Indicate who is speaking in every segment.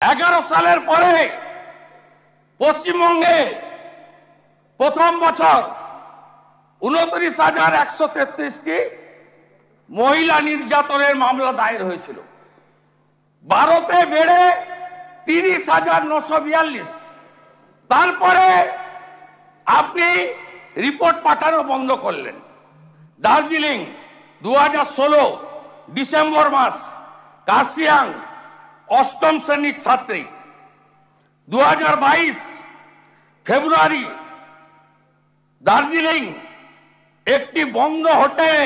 Speaker 1: 11 সালের পরে পশ্চিমবঙ্গে প্রথম বছর 29,133টি মহিলা নির্যাতনের মামলা দায়ের হয়েছিল। 12তে বেড়ে 30,942। তারপরে আপনি রিপোর্ট পাঠানো বন্ধ করলেন। দার্জিলিং 2016 ডিসেম্বর মাস, কার্শিয়াং 8ম শ্রেণীর ছাত্রী। 2022 ফেব্রুয়ারি দার্জিলিং একটি বন্ধ হোটেলে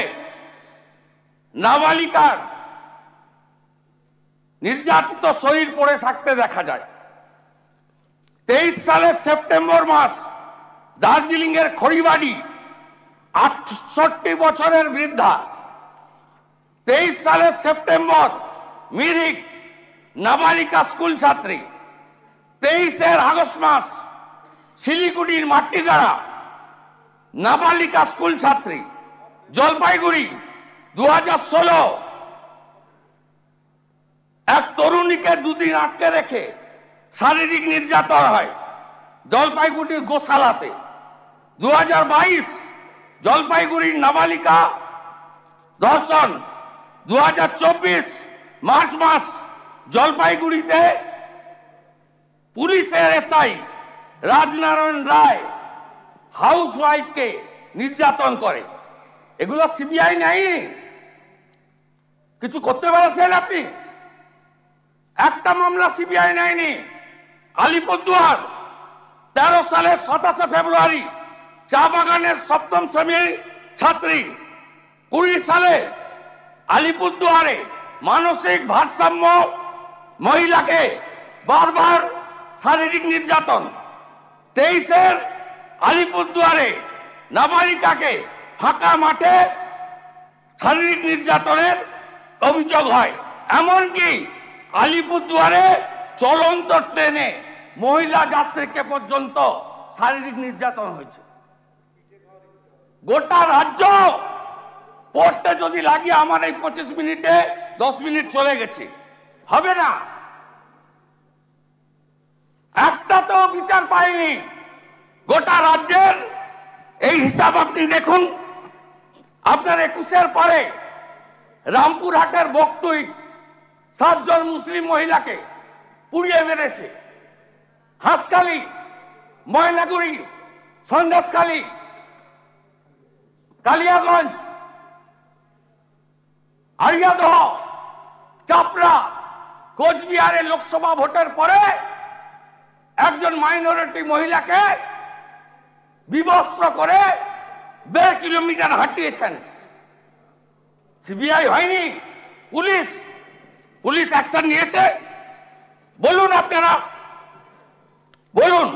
Speaker 1: নাবালিকার নির্যাতিত শরীর পড়ে থাকতে দেখা যায়। 23 সালের সেপ্টেম্বর মাস দার্জিলিং এর খড়িবাড়ি 68 বছরের বৃদ্ধা। 23 সালের সেপ্টেম্বর মিরিক নাবালিকা স্কুল ছাত্রী। 23 আগস্ট মাস শিলিগুড়ির মাটিগাড়া নাবালিকা স্কুল ছাত্রী। জলপাইগুড়ি 2016 এক তরুণীকে দুদিন আটকে রেখে শারীরিক নির্যাতন হয় জলপাইগুড়ির গোশালাতে। 2022 জলপাইগুড়ির নাবালিকা ধর্ষণ। 2024 মার্চ মাস জলপাইগুড়িতে পুলিশের এসআই রাজনারায়ণ রায় হাউস ওয়াইফকে নির্যাতন করে। এগুলো সিবিআই নেই, কিছু করতে পেরেছেন আপনি? একটা মামলা সিবিআই নেয়নি। আলিপুরদুয়ার 13 সালের 27 ফেব্রুয়ারি চা বাগানের 7ম শ্রেণীর ছাত্রী। 20 সালে আলিপুরদুয়ারে মানসিক ভারসাম্য মহিলাকে বারবার শারীরিক নির্যাতন। 23 আলিপুরদুয়ারে নাবালিকাকে ফাঁকা মাঠে শারীরিক নির্যাতনের অভিযোগ হয়। এমনকি আলিপুরদুয়ারে চলন্ত ট্রেনে মহিলা যাত্রীকে পর্যন্ত শারীরিক নির্যাতন হয়েছে। গোটা রাজ্য পড়তে যদি লাগে আমার এই 25 মিনিটে 10 মিনিট চলে গেছে, হবে না। একটা তো বিচার পাইনি গোটা রাজ্যের। এই হিসাব আপনি দেখুন। আপনার 21 পরে রামপুরহাটের বকটুই 7 জন মুসলিম মহিলাকে পুড়িয়ে মেরেছে। হাঁসখালি, ময়নাগুড়ি, সন্দেশখালী, কালিয়াগঞ্জ, আরিয়াদহ, চাপড়া, কোচবিহারে লোকসভা ভোটের পরে একজন মাইনরিটি মহিলাকে বিবস্ত্র করে 1.5 কিলোমিটার হাঁটিয়েছেন। সিবিআই হয়নি, পুলিশ অ্যাকশন নিয়েছে? বলুন আপনারা, বলুন।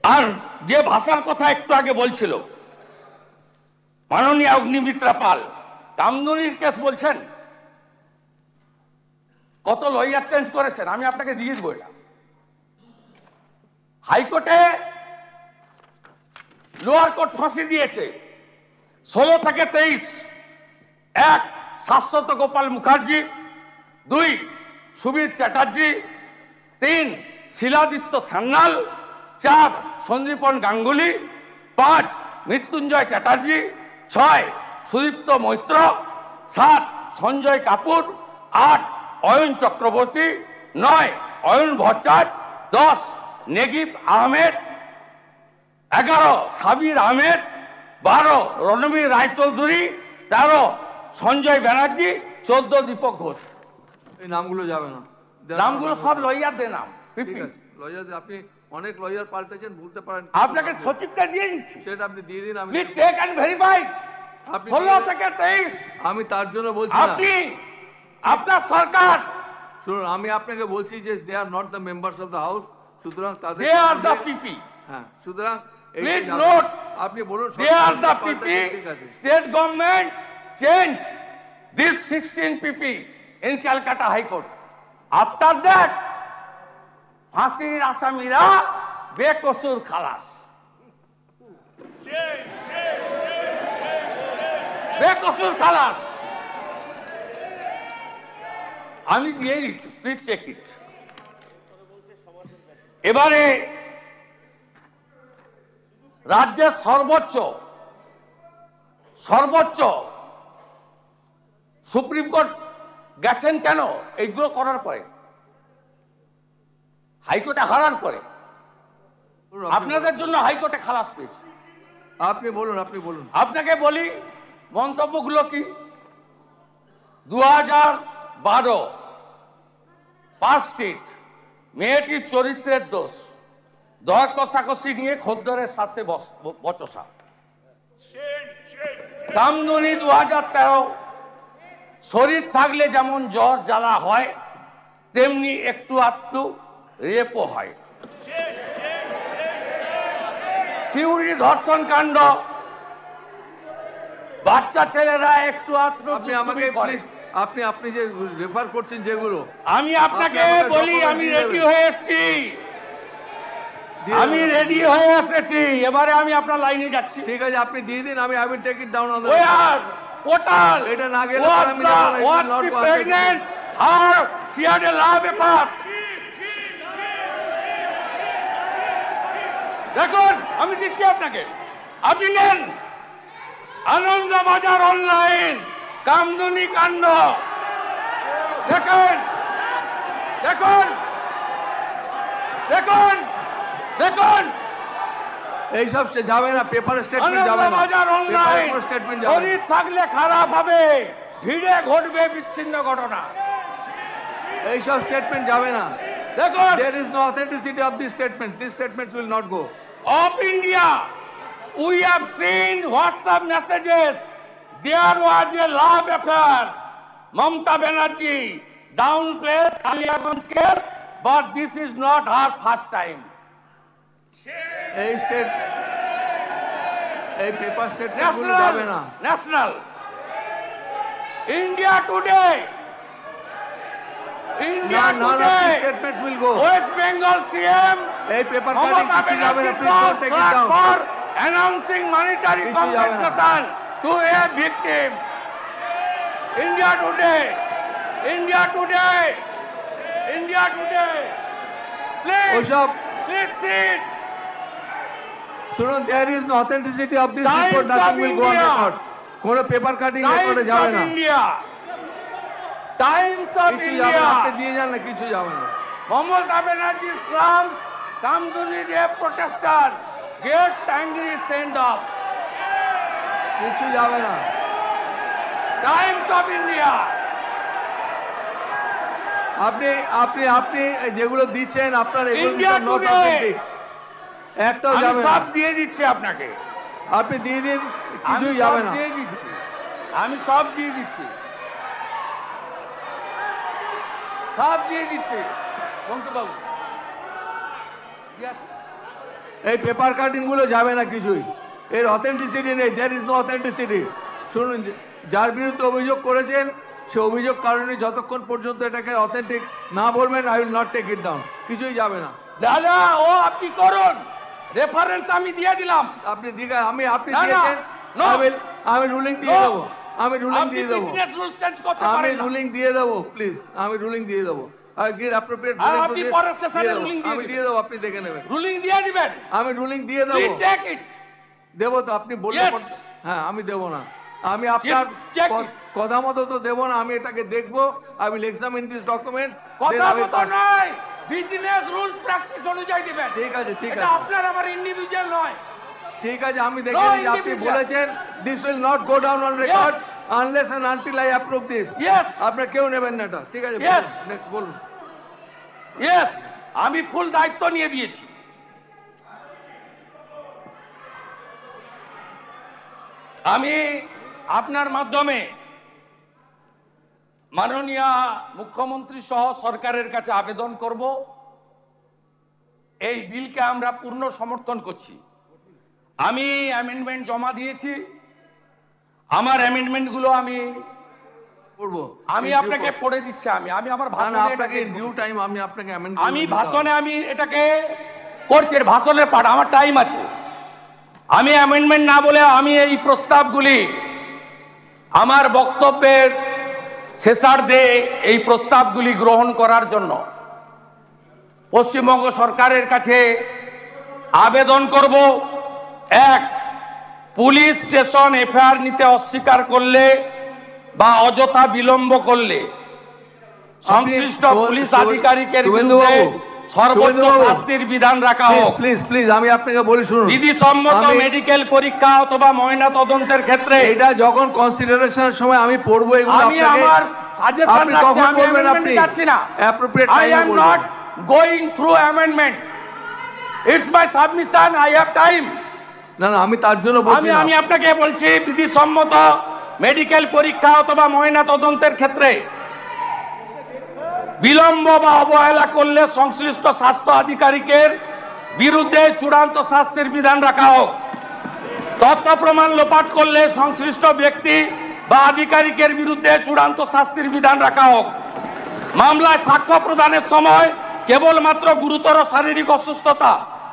Speaker 1: আর যে ভাষার কথা একটু আগে বলছিল মাননীয় অগ্নিমিত্রা পাল, কামদুনির কেস বলছেন, কত লয়ার চেঞ্জ করেছেন আমি আপনাকে দিয়ে দেবো। এটা হাইকোর্টে লোয়ার কোর্ট ফাঁসি দিয়েছে। 16 থেকে 23 1 শাশ্বত গোপাল মুখার্জি, 2 সুবীর চ্যাটার্জি, 3 শিলাদিত্য সান্যাল, 4 সঞ্জীবন গাঙ্গুলি, 5 মৃত্যুঞ্জয় চ্যাটার্জি, 6 সুদীপ্ত মৈত্র, 7 সঞ্জয় কাপুর, 8 অয়ন চক্রবর্তী, 9 অয়ন ভট্টাচার্য, 10 নেগিব আহমেদ, 11 সাবির আহমেদ, 12 রণবীর রায়চৌধুরী, 13 সঞ্জয় ব্যানার্জি, 14 দীপক ঘোষ।
Speaker 2: এই নামগুলো যাবে না,
Speaker 1: নামগুলো সব লয়ারদের নাম।
Speaker 2: লয়ারদের আপনি অনেক লয়ার পাল্টেছেন, বলতে পারেন।
Speaker 1: আপনাকে সচিবটা দিয়ে দিচ্ছি,
Speaker 2: সেটা আপনি দিয়ে দিন। আমি
Speaker 1: চেক এন্ড ভেরিফাই। 16 থেকে 23
Speaker 2: আমি তার জন্য বলছি
Speaker 1: আপনি আপনার সরকার।
Speaker 2: শুনুন, আমি আপনাকে বলছি যে they are not the members of the house, সুতরাং তাদের
Speaker 1: দে আর দ্য পিপি।
Speaker 2: হ্যাঁ, সুতরাং
Speaker 1: প্লিজ নোট,
Speaker 2: আপনি বলুন
Speaker 1: they are the PP. State government change this 16 PP in Calcutta high court. After that ফাঁসির আসামিরা বেকসুর খালাস। বেকসুর খালাস। আমি দিয়ে দিচ্ছি, প্লিজ চেক ইট। এবারে রাজ্যের সর্বোচ্চ সুপ্রিম কোর্ট গেছেন কেন? এইগুলো করার পরে, হাইকোর্টে হারার পরে আপনাদের জন্য হাইকোর্টে খালাস পেয়েছে।
Speaker 2: আপনি বলুন, আপনি বলুন।
Speaker 1: আপনাকে বলি মন্তব্যগুলো কি। 2012 পার্ক স্ট্রিট, মেয়েটির চরিত্রের দোষ, দর কষাকষি নিয়ে খদ্দরের সাথে বচসা। কামদুনি 2013, শরীর থাকলে যেমন জ্বর জ্বালা হয় তেমনি একটু আধটু রেপও হয়। সিউড়ি ধর্ষণ কাণ্ড, বাচ্চা ছেলেরা একটু আধটু
Speaker 2: আপনি আমাকে প্লিজ, আপনি যে রেফার করছেন যেগুলো,
Speaker 1: আমি আপনাকে বলি, আমি রেডি হয়ে এসেছি, আমি রেডি হয়ে এসেছি। এবারে আমি আপনার লাইনে যাচ্ছি।
Speaker 2: ঠিক আছে, আপনি দিয়ে দিন, আমি I will take it down on the
Speaker 1: portal.
Speaker 2: এটা না গেলে পরে আমি যাব না, it will not go
Speaker 1: pregnant, her she had a love affair। দেখুন আমি দিচ্ছি আপনাকে, আপনি নেন। আনন্দবাজার অনলাইন কামদুনি কাণ্ড দেখুন, দেখুন, দেখুন, দেখুন।
Speaker 2: এইসব যাবে না, পেপার স্টেটমেন্ট যাবে না,
Speaker 1: আনন্দবাজার অনলাইন।
Speaker 2: পেপার স্টেটমেন্ট যাবে না।
Speaker 1: শরীর থাকলে খারাপ হবে, ভিড়ে ঘটবে বিচ্ছিন্ন ঘটনা।
Speaker 2: এইসব স্টেটমেন্ট যাবে না।
Speaker 1: দেখুন,
Speaker 2: There is no authenticity of this statement. These statements will not go.
Speaker 1: of India, we have seen WhatsApp messages. There was a love affair. Mamata Banerjee downplays Kaliaganj case, but this is not her first time.
Speaker 2: এই paper statement গুলো যাবে না।
Speaker 1: National. India today. India
Speaker 2: None of these
Speaker 1: today.
Speaker 2: statements will go.
Speaker 1: West Bengal CM.
Speaker 2: এই paper cutting
Speaker 1: Mamata
Speaker 2: কিছু যাবে না,
Speaker 1: Banerjee
Speaker 2: please don't take it
Speaker 1: fought
Speaker 2: down.
Speaker 1: for announcing monetary
Speaker 2: কিছু যাবে না।
Speaker 1: compensation to a victim. India today. India today. India today. Please.
Speaker 2: ওসব
Speaker 1: Please sit.
Speaker 2: শুনুন, there is no authenticity of this
Speaker 1: Times
Speaker 2: report, nothing
Speaker 1: of
Speaker 2: will go on
Speaker 1: India.
Speaker 2: record. কোনো paper cutting রেকর্ডে
Speaker 1: Times
Speaker 2: যাবে
Speaker 1: of
Speaker 2: না,
Speaker 1: India. Times of
Speaker 2: কিছু যাবে না, আপনি
Speaker 1: India.
Speaker 2: দিয়ে যান না, কিছু যাবে না।
Speaker 1: Mamata Banerjee slams Kamduni rape protester. Get angry, send off.
Speaker 2: কিছু যাবে না।
Speaker 1: Times of India.
Speaker 2: আপনি আপনি আপনি যেগুলো দিচ্ছেন আপনার এগুলো
Speaker 1: India
Speaker 2: নট
Speaker 1: today.
Speaker 2: অথেন্টিক, একটাও
Speaker 1: আমি
Speaker 2: যাবে না।
Speaker 1: সব দিয়ে দিচ্ছি আপনাকে,
Speaker 2: আপনি দিয়ে দিন,
Speaker 1: আমি
Speaker 2: কিছুই
Speaker 1: সব
Speaker 2: যাবে না।
Speaker 1: দিয়ে দিচ্ছি, আমি সব দিয়ে দিচ্ছি, সব দিয়ে দিচ্ছি বঙ্কিমবাবু। Yes.
Speaker 2: এই পেপার কাটিং গুলো যাবে না কিছুই, এর অথেন্টিসিটি নেই, দেয়ার ইজ নো অথেন্টিসিটি। শুনুন, যার বিরুদ্ধে অভিযোগ করেছেন সে অভিযোগ কারণে যতক্ষণ পর্যন্ত এটাকে অথেন্টিক না বলবেন, I will not take it down, কিছুই যাবে না।
Speaker 1: দাদা ও আপনি করুন, রেফারেন্স আমি দিয়ে দিলাম।
Speaker 2: আপনি দিঘা আপনি
Speaker 1: না, না,
Speaker 2: দিয়েছেন,
Speaker 1: no.
Speaker 2: আমি রুলিং দিয়ে
Speaker 1: No.
Speaker 2: দেবো, আমি রুলিং
Speaker 1: আপনি
Speaker 2: দিয়ে দেবো,
Speaker 1: বিজনেস রুলস চেঞ্জ করতে
Speaker 2: আমি
Speaker 1: পারেন না।
Speaker 2: রুলিং দিয়ে দেবো, প্লিজ, আমি রুলিং দিয়ে দেবো। I give appropriate
Speaker 1: R
Speaker 2: ruling to
Speaker 1: আপনি
Speaker 2: this,
Speaker 1: পরের সেশনে
Speaker 2: দিয়ে দেবো।
Speaker 1: ruling দিয়ে
Speaker 2: আমি
Speaker 1: দিবেন।
Speaker 2: দিয়ে দেবো, আপনি দেখে নেবেন।
Speaker 1: রুলিং দিয়ে দিবেন,
Speaker 2: আমি রুলিং দিয়ে দেবো,
Speaker 1: প্লিজ চেক ইট।
Speaker 2: দেবো তো, আপনি বললে
Speaker 1: Yes.
Speaker 2: পর- হ্যাঁ, আমি দেবো না, আমি আপনার
Speaker 1: check
Speaker 2: কথা মতো তো দেবো না, আমি এটাকে দেখবো। I will examine these documents, then
Speaker 1: কথা
Speaker 2: I will
Speaker 1: মতো
Speaker 2: pass.
Speaker 1: নয়, বিজনেস রুলস প্র্যাকটিস অনুযায়ী দিবেন।
Speaker 2: ঠিক আছে, ঠিক
Speaker 1: এটা
Speaker 2: আছে,
Speaker 1: আপনার আমার ইন্ডিভিজুয়াল নয়।
Speaker 2: ঠিক আছে, আমি দেখে নিয়েছি, আপনি
Speaker 1: individual.
Speaker 2: বলেছেন this will not go down on record unless and until I approve this.
Speaker 1: Yes.
Speaker 2: আপনার কেউ নেবেন না এটা, ঠিক আছে?
Speaker 1: Yes.
Speaker 2: নেক্সট বলুন।
Speaker 1: ইয়েস, আমি ফুল দায়িত্ব নিয়ে দিয়েছি। আমি আপনার মাধ্যমে মাননীয় মুখ্যমন্ত্রী সহ সরকারের কাছে আবেদন করব, এই বিলকে আমরা পূর্ণ সমর্থন করছি। আমি অ্যামেন্ডমেন্ট জমা দিয়েছি, আমার অ্যামেন্ডমেন্টগুলো আমি
Speaker 2: করবো,
Speaker 1: আপনাকে পড়ে দিচ্ছি। আমি আমার
Speaker 2: না,
Speaker 1: ভাষণে
Speaker 2: আপনাকে
Speaker 1: এটাকে-
Speaker 2: ডিউ টাইম আমি আপনাকে amend
Speaker 1: আমি
Speaker 2: করে দিতে
Speaker 1: ভাষণে আমি এটাকে করছি, এর ভাষণের পাঠ, আমার টাইম আছে। আমি অ্যামেন্ডমেন্ট না বলে আমি এই প্রস্তাবগুলি আমার বক্তব্যের শেষার্ধে এই প্রস্তাবগুলি গ্রহণ করার জন্য পশ্চিমবঙ্গ সরকারের কাছে আবেদন করব। এক, পুলিশ স্টেশন এফআইআর নিতে অস্বীকার করলে বা অযথা বিলম্ব করলে সংশ্লিষ্ট পুলিশ আধিকারিকের বিরুদ্ধে সর্বোচ্চ শাস্তির বিধান রাখা হোক।
Speaker 2: প্লিজ প্লিজ আমি আপনাকে বলি শুনুন,
Speaker 1: বিধিসম্মত মেডিকেল পরীক্ষা অথবা ময়না তদন্তের ক্ষেত্রে
Speaker 2: এটা যখন কনসিডারেশনের সময় আমি পড়বো এগুলো
Speaker 1: আমি আমার সাজেশন
Speaker 2: আপনি কখন বলবেন? আপনি
Speaker 1: যাচ্ছি না,
Speaker 2: অ্যাপ্রোপ্রিয়েট
Speaker 1: I
Speaker 2: টাইমে
Speaker 1: am
Speaker 2: বলবেন।
Speaker 1: not going through amendment. It's my submission, I have time.
Speaker 2: না না, আমি তার জন্য বলছি না।
Speaker 1: আমি আপনাকে বলছি বিধিসম্মত মেডিকেল পরীক্ষা অথবা ময়না তদন্তের ক্ষেত্রে বিলম্ব বা অবহেলা করলে সংশ্লিষ্ট স্বাস্থ্য আধিকারিকের বিরুদ্ধে চূড়ান্ত শাস্তির বিধান রাখা হোক। তথ্য প্রমাণ লোপাট করলে সংশ্লিষ্ট ব্যক্তি বা আধিকারিকের বিরুদ্ধে চূড়ান্ত শাস্তির বিধান রাখা হোক। মামলায় সাক্ষ্য প্রদানের সময় কেবলমাত্র গুরুতর শারীরিক অসুস্থতা,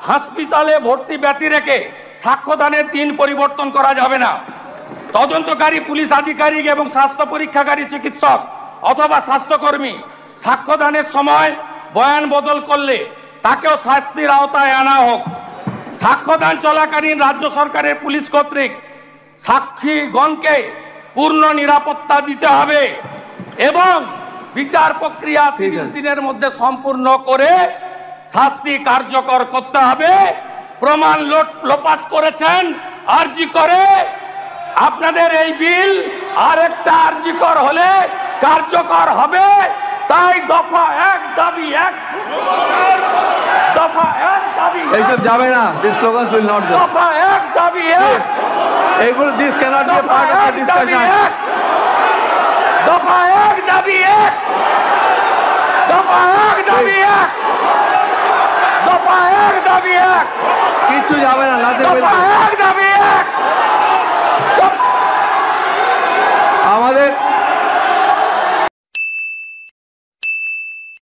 Speaker 1: হাসপাতালে ভর্তি ব্যতি রেখে সাক্ষ্যদানের দিন পরিবর্তন করা যাবে না। তদন্তকারী পুলিশ আধিকারিক এবং স্বাস্থ্য পরীক্ষাকারী চিকিৎসক অথবা স্বাস্থ্যকর্মী সাক্ষ্যদানের সময় বয়ান বদল করলে তাকেও শাস্তির আওতায় আনা হোক। সাক্ষ্যদান চলাকালীন রাজ্য সরকারের পুলিশ কর্তৃক সাক্ষীগণকে পূর্ণ নিরাপত্তা দিতে হবে এবং বিচার প্রক্রিয়া 30 দিনের মধ্যে সম্পূর্ণ করে শাস্তি কার্যকর করতে হবে। প্রমাণ লোপাট করেছেন আরজি করে, আপনাদের এই বিল আরেকটা আরজি কর হলে কার্যকর হবে। তাই দফা 1 দাবি 1, দফা 1 দাবি 1,
Speaker 2: এইসব যাবে না। This slogans will not go.
Speaker 1: দফা 1 দাবি 1,
Speaker 2: এইগুলো this cannot be part of the discussion.
Speaker 1: দফা 1 দাবি 1, দফা 1 দাবি 1, দফা 1 দাবি 1,
Speaker 2: কিচ্ছু যাবে না। নাথিং উইল
Speaker 1: দফা 1 দাবি 1।